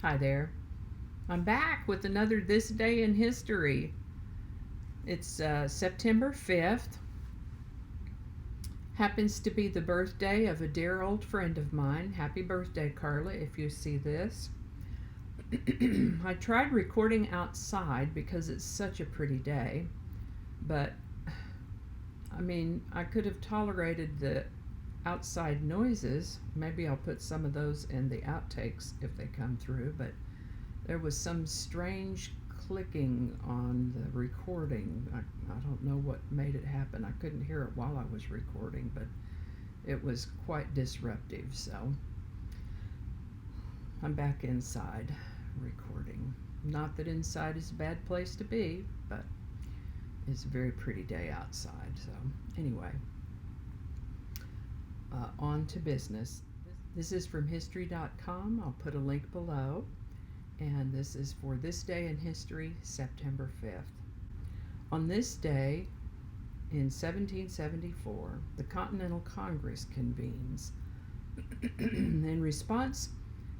Hi there. I'm back with another This Day in History. It's September 5th. Happens to be the birthday of a dear old friend of mine. Happy birthday, Carla, if you see this. I tried recording outside because it's such a pretty day, but I could have tolerated the outside noises. Maybe I'll put some of those in the outtakes if they come through, but there was some strange clicking on the recording. I don't know what made it happen. I couldn't hear it while I was recording, but it was quite disruptive. So I'm back inside recording. Not that inside is a bad place to be, but it's a very pretty day outside. So anyway, on to business. This is from history.com. I'll put a link below. And this is for This Day in History, September 5th. On this day, in 1774, the Continental Congress convenes. In response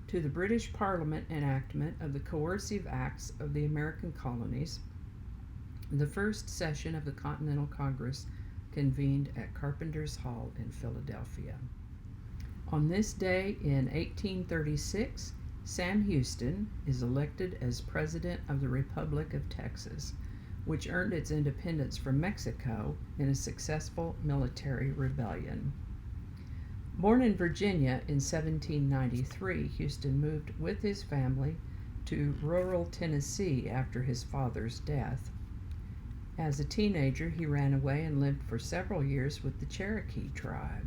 to the British Parliament enactment of the Coercive Acts of the American Colonies, the first session of the Continental Congress convened at Carpenter's Hall in Philadelphia. On this day in 1836, Sam Houston is elected as President of the Republic of Texas, which earned its independence from Mexico in a successful military rebellion. Born in Virginia in 1793, Houston moved with his family to rural Tennessee after his father's death. As a teenager, he ran away and lived for several years with the Cherokee tribe.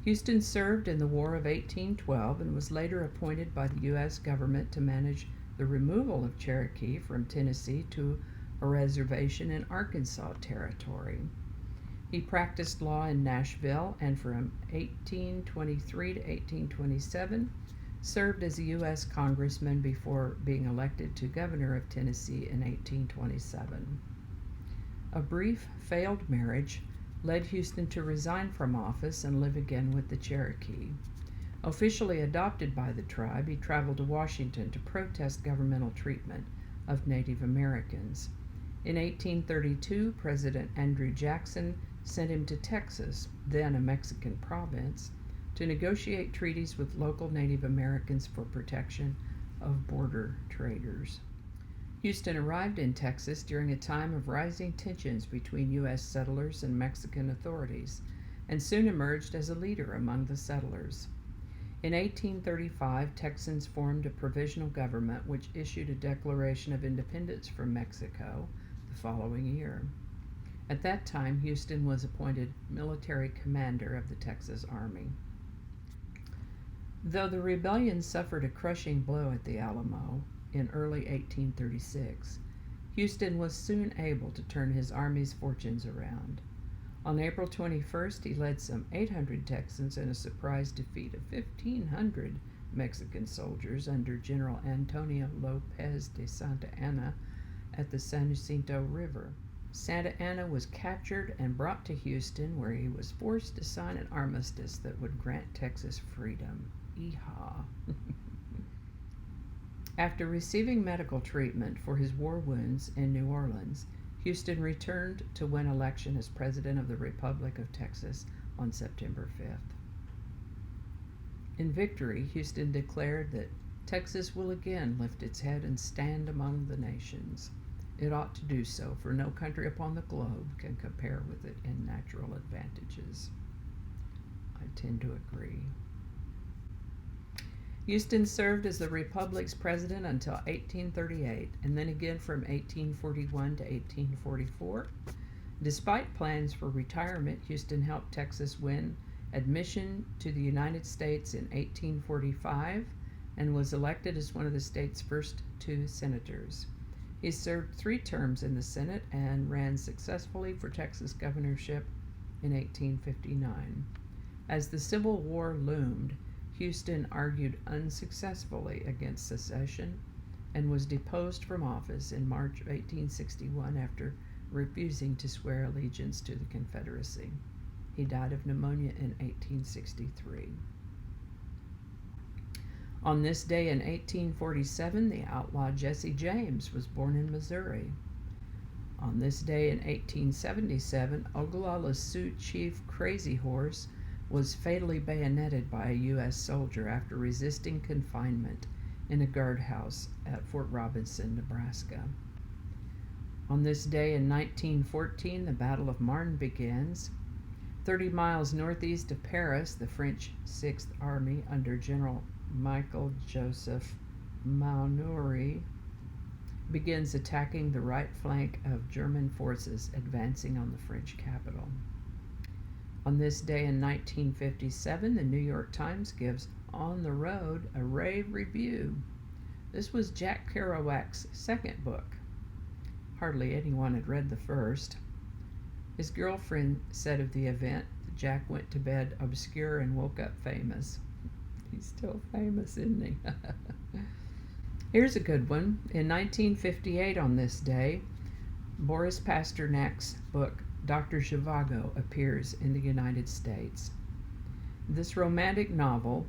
Houston served in the War of 1812 and was later appointed by the U.S. government to manage the removal of Cherokee from Tennessee to a reservation in Arkansas Territory. He practiced law in Nashville and from 1823 to 1827 served as a U.S. congressman before being elected to governor of Tennessee in 1827. A brief failed marriage led Houston to resign from office and live again with the Cherokee. Officially adopted by the tribe, he traveled to Washington to protest governmental treatment of Native Americans. In 1832, President Andrew Jackson sent him to Texas, then a Mexican province, to negotiate treaties with local Native Americans for protection of border traders. Houston arrived in Texas during a time of rising tensions between U.S. settlers and Mexican authorities, and soon emerged as a leader among the settlers. In 1835, Texans formed a provisional government which issued a declaration of independence from Mexico the following year. At that time, Houston was appointed military commander of the Texas Army. Though the rebellion suffered a crushing blow at the Alamo, in early 1836, Houston was soon able to turn his army's fortunes around. On April 21st, he led some 800 Texans in a surprise defeat of 1,500 Mexican soldiers under General Antonio Lopez de Santa Anna at the San Jacinto River. Santa Anna was captured and brought to Houston, where he was forced to sign an armistice that would grant Texas freedom. Yeehaw! After receiving medical treatment for his war wounds in New Orleans, Houston returned to win election as President of the Republic of Texas on September 5th. In victory, Houston declared that Texas will again lift its head and stand among the nations. It ought to do so, for no country upon the globe can compare with it in natural advantages. I tend to agree. Houston served as the Republic's president until 1838, and then again from 1841 to 1844. Despite plans for retirement, Houston helped Texas win admission to the United States in 1845 and was elected as one of the state's first 2 senators. He served 3 terms in the Senate and ran successfully for Texas governorship in 1859. As the Civil War loomed, Houston argued unsuccessfully against secession and was deposed from office in March of 1861 after refusing to swear allegiance to the Confederacy. He died of pneumonia in 1863. On this day in 1847, the outlaw Jesse James was born in Missouri. On this day in 1877, Oglala Sioux chief Crazy Horse was fatally bayoneted by a U.S. soldier after resisting confinement in a guardhouse at Fort Robinson, Nebraska. On this day in 1914, the Battle of Marne begins. 30 miles northeast of Paris, the French Sixth Army under General Michael Joseph Maunoury begins attacking the right flank of German forces advancing on the French capital. On this day in 1957, the New York Times gives On the Road a rave review. This was Jack Kerouac's second book. Hardly anyone had read the first. His girlfriend said of the event that Jack went to bed obscure and woke up famous. He's still famous, isn't he? Here's a good one. In 1958, on this day, Boris Pasternak's book, Dr. Zhivago, appears in the United States. This romantic novel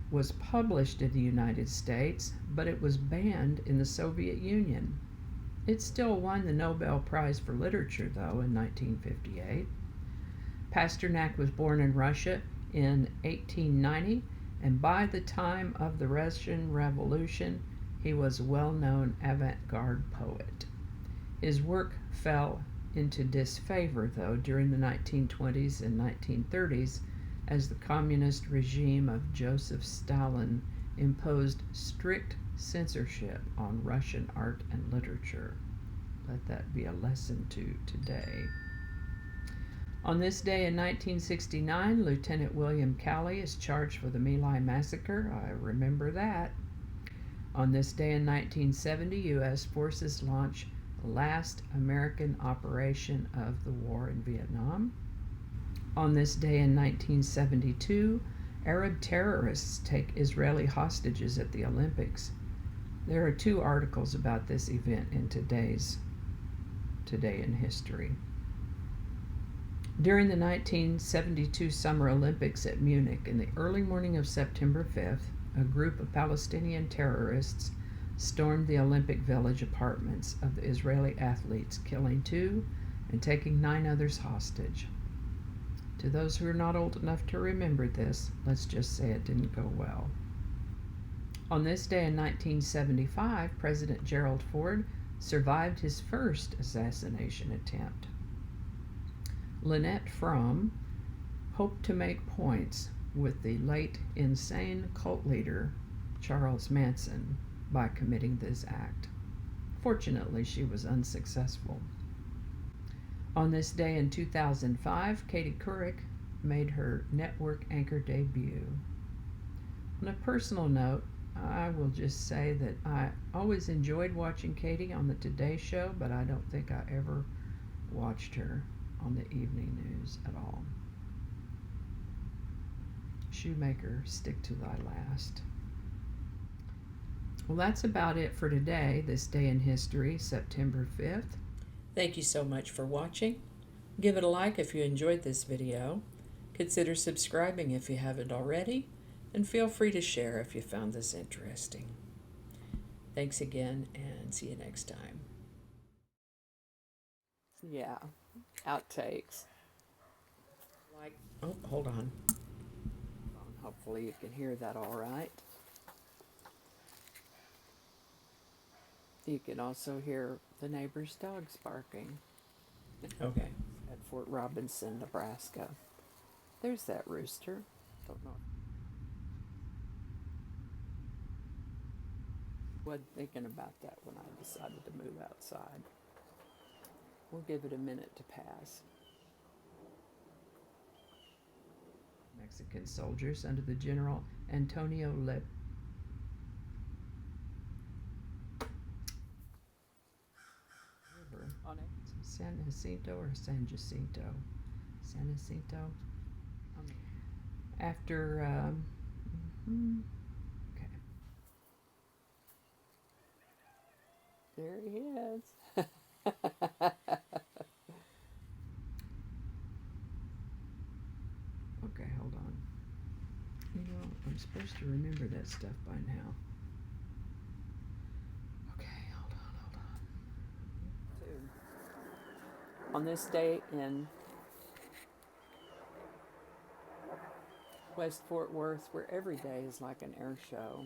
was published in the United States, but it was banned in the Soviet Union. It still won the Nobel Prize for Literature, though, in 1958. Pasternak was born in Russia in 1890, and by the time of the Russian Revolution, he was a well-known avant-garde poet. His work fell into disfavor, though, during the 1920s and 1930s as the communist regime of Joseph Stalin imposed strict censorship on Russian art and literature. Let that be a lesson to today. On this day in 1969, Lieutenant William Cowley is charged for the My Lai massacre. I remember that. On this day in 1970, U.S. forces launch the last American operation of the war in Vietnam. On this day in 1972, Arab terrorists take Israeli hostages at the Olympics. There are 2 articles about this event in Today in History. During the 1972 Summer Olympics at Munich, in the early morning of September 5th, a group of Palestinian terrorists stormed the Olympic Village apartments of the Israeli athletes, killing 2 and taking 9 others hostage. To those who are not old enough to remember this, let's just say it didn't go well. On this day in 1975, President Gerald Ford survived his first assassination attempt. Lynette Fromm hoped to make points with the late insane cult leader Charles Manson by committing this act. Fortunately, she was unsuccessful. On this day in 2005, Katie Couric made her network anchor debut. On a personal note, I will just say that I always enjoyed watching Katie on the Today Show, but I don't think I ever watched her on the evening news at all. Shoemaker, stick to thy last. Well, that's about it for today, this day in history, September 5th. Thank you so much for watching. Give it a like if you enjoyed this video. Consider subscribing if you haven't already, and feel free to share if you found this interesting. Thanks again, and see you next time. Yeah, outtakes. Oh, hold on. Hopefully you can hear that all right. You can also hear the neighbor's dogs barking. Okay. At Fort Robinson, Nebraska. There's that rooster. Don't know. Wasn't thinking about that when I decided to move outside. We'll give it a minute to pass. Mexican soldiers under the General Antonio Lep. River on it. San Jacinto or San Jacinto? San Jacinto. After okay. There he is. Okay, hold on. You know, I'm supposed to should remember that stuff by now. Okay, hold on. On this day in West Fort Worth, where every day is like an air show,